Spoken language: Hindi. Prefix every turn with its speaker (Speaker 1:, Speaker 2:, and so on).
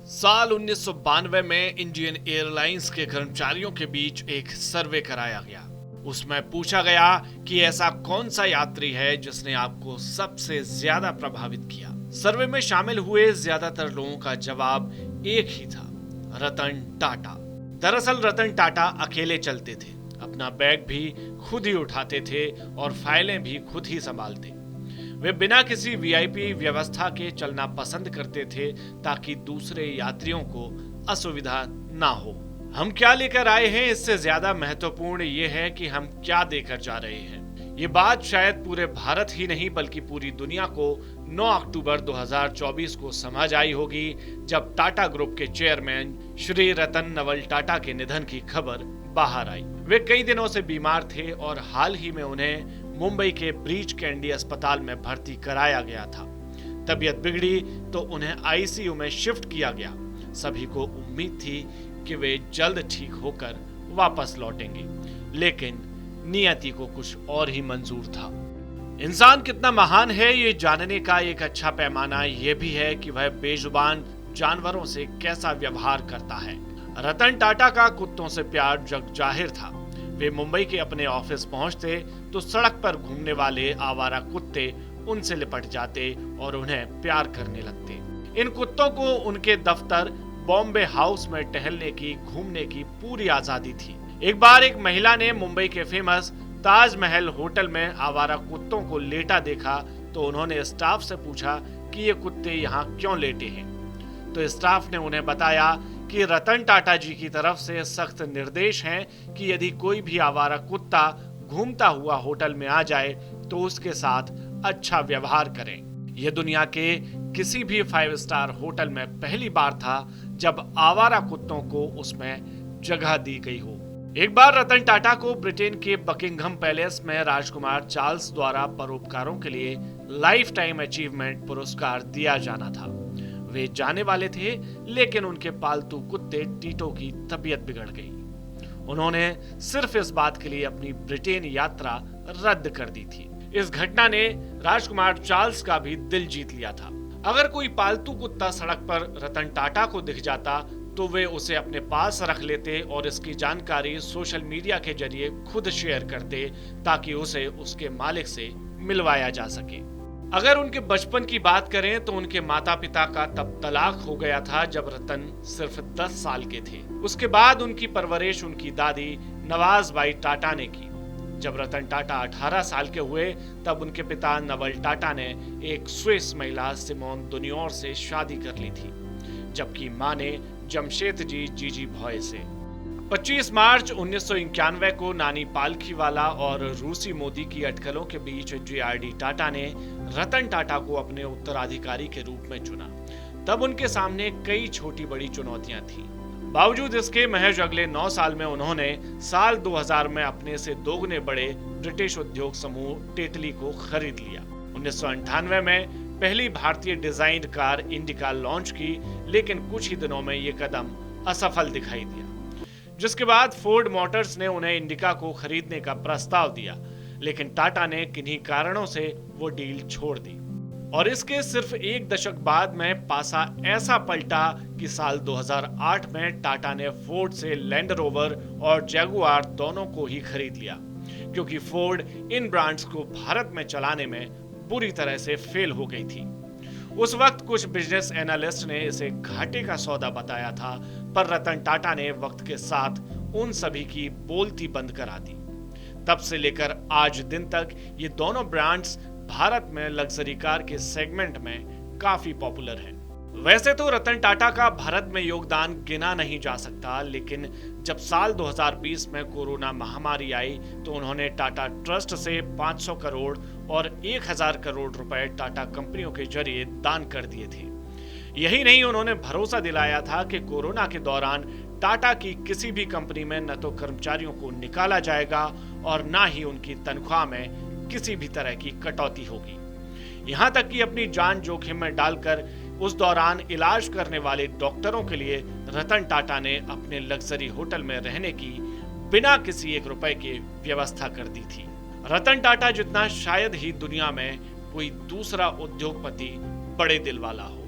Speaker 1: साल 1992 में इंडियन एयरलाइंस के कर्मचारियों के बीच एक सर्वे कराया गया। उसमें पूछा गया कि ऐसा कौन सा यात्री है जिसने आपको सबसे ज्यादा प्रभावित किया। सर्वे में शामिल हुए ज्यादातर लोगों का जवाब एक ही था, रतन टाटा। दरअसल रतन टाटा अकेले चलते थे, अपना बैग भी खुद ही उठाते थे और फाइलें भी खुद ही संभालते। वे बिना किसी वीआईपी व्यवस्था के चलना पसंद करते थे ताकि दूसरे यात्रियों को असुविधा ना हो। हम क्या लेकर आए हैं इससे ज्यादा महत्वपूर्ण ये है कि हम क्या देकर जा रहे हैं। ये बात शायद पूरे भारत ही नहीं बल्कि पूरी दुनिया को 9 अक्टूबर 2024 को समझ आई होगी, जब टाटा ग्रुप के चेयरमैन श्री रतन नवल टाटा के निधन की खबर बाहर आई। वे कई दिनों से बीमार थे और हाल ही में उन्हें मुंबई के ब्रीच कैंडी अस्पताल में भर्ती कराया गया था। तबीयत बिगड़ी तो उन्हें आईसीयू में शिफ्ट किया गया। सभी को उम्मीद थी कि वे जल्द ठीक होकर वापस लौटेंगे, लेकिन नियति को कुछ और ही मंजूर था। इंसान कितना महान है ये जानने का एक अच्छा पैमाना ये भी है कि वह बेजुबान जानवरों से कैसा व्यवहार करता है। रतन टाटा का कुत्तों से प्यार जग जाहिर था। वे मुंबई के अपने ऑफिस पहुंचते तो सड़क पर घूमने वाले आवारा कुत्ते उनसे लिपट जाते और उन्हें प्यार करने लगते। इन कुत्तों को उनके दफ्तर बॉम्बे हाउस में टहलने की, घूमने की पूरी आजादी थी। एक बार एक महिला ने मुंबई के फेमस ताजमहल होटल में आवारा कुत्तों को लेटा देखा तो उन्होंने स्टाफ से पूछा कि ये कुत्ते यहाँ क्यों लेटे हैं। तो स्टाफ ने उन्हें बताया कि रतन टाटा जी की तरफ से सख्त निर्देश हैं कि यदि कोई भी आवारा कुत्ता घूमता हुआ होटल में आ जाए तो उसके साथ अच्छा व्यवहार करें। यह दुनिया के किसी भी 5 स्टार होटल में पहली बार था जब आवारा कुत्तों को उसमें जगह दी गई हो। एक बार रतन टाटा को ब्रिटेन के बकिंघम पैलेस में राजकुमार चार्ल्स द्वारा परोपकारों के लिए लाइफ टाइम अचीवमेंट पुरस्कार दिया जाना था। वे जाने वाले थे, लेकिन उनके पालतू कुत्ते टीटो की तबीयत बिगड़ गई। उन्होंने सिर्फ इस बात के लिए अपनी ब्रिटेन यात्रा रद्द कर दी थी। इस घटना ने राजकुमार चार्ल्स का भी दिल जीत लिया था। अगर कोई पालतू कुत्ता सड़क पर रतन टाटा को दिख जाता तो वे उसे अपने पास रख लेते और इसकी जानकारी सोशल मीडिया के जरिए खुद शेयर करते ताकि उसे उसके मालिक से मिलवाया जा सके। अगर उनके बचपन की बात करें तो उनके माता पिता का तब तलाक हो गया था जब रतन सिर्फ 10 साल के थे। उसके बाद उनकी परवरिश उनकी दादी नवाजबाई टाटा ने की। जब रतन टाटा 18 साल के हुए तब उनके पिता नवल टाटा ने एक स्विस महिला सिमोन दुनियोर से शादी कर ली थी, जबकि मां ने जमशेद जी जीजी भॉय से। 25 मार्च 1991 को नानी पालखीवाला और रूसी मोदी की अटकलों के बीच जेआरडी टाटा ने रतन टाटा को अपने उत्तराधिकारी के रूप में चुना। तब उनके सामने कई छोटी बड़ी चुनौतियां थीं। बावजूद इसके महज अगले 9 साल में उन्होंने साल 2000 में अपने से दोगुने बड़े ब्रिटिश उद्योग समूह टेटली को खरीद लिया। 1998 में पहली भारतीय डिजाइन्ड कार इंडिका लॉन्च की, लेकिन कुछ ही दिनों में ये कदम असफल दिखाई दिया, जिसके बाद फोर्ड मोटर्स ने उन्हें इंडिका को खरीदने का प्रस्ताव दिया, लेकिन टाटा ने किन्हीं कारणों से वो डील छोड़ दी। और इसके सिर्फ एक दशक बाद में पासा ऐसा पलटा कि साल 2008 में टाटा ने फोर्ड से लैंड रोवर और जैगुआर दोनों को ही खरीद लिया, क्योंकि फोर्ड इन ब्रांड्स को भारत में चलाने में बुरी तरह से फेल हो गई थी। उस वक्त कुछ बिजनेस एनालिस्ट ने इसे घाटे का सौदा बताया था, पर रतन टाटा ने वक्त के साथ उन सभी की बोलती बंद करा दी। तब से लेकर आज दिन तक ये दोनों ब्रांड्स भारत में लग्जरी कार के सेगमेंट में काफी पॉपुलर हैं। वैसे तो रतन टाटा का भारत में योगदान गिना नहीं जा सकता, लेकिन जब साल 2020 में कोरोना महामारी आई तो उन्होंने टाटा ट्रस्ट से 500 करोड़ और 1000 करोड़ रुपए टाटा कंपनियों के जरिए दान कर दिए थे। यही नहीं, उन्होंने भरोसा दिलाया था कि कोरोना के दौरान टाटा की किसी भी कंपनी में न तो कर्मचारियों को निकाला जाएगा और न ही उनकी तनख्वाह में किसी भी तरह की कटौती होगी। यहाँ तक कि अपनी जान जोखिम में डालकर उस दौरान इलाज करने वाले डॉक्टरों के लिए रतन टाटा ने अपने लग्जरी होटल में रहने की बिना किसी 1 रुपए के व्यवस्था कर दी थी। रतन टाटा जितना शायद ही दुनिया में कोई दूसरा उद्योगपति बड़े दिल वाला हो।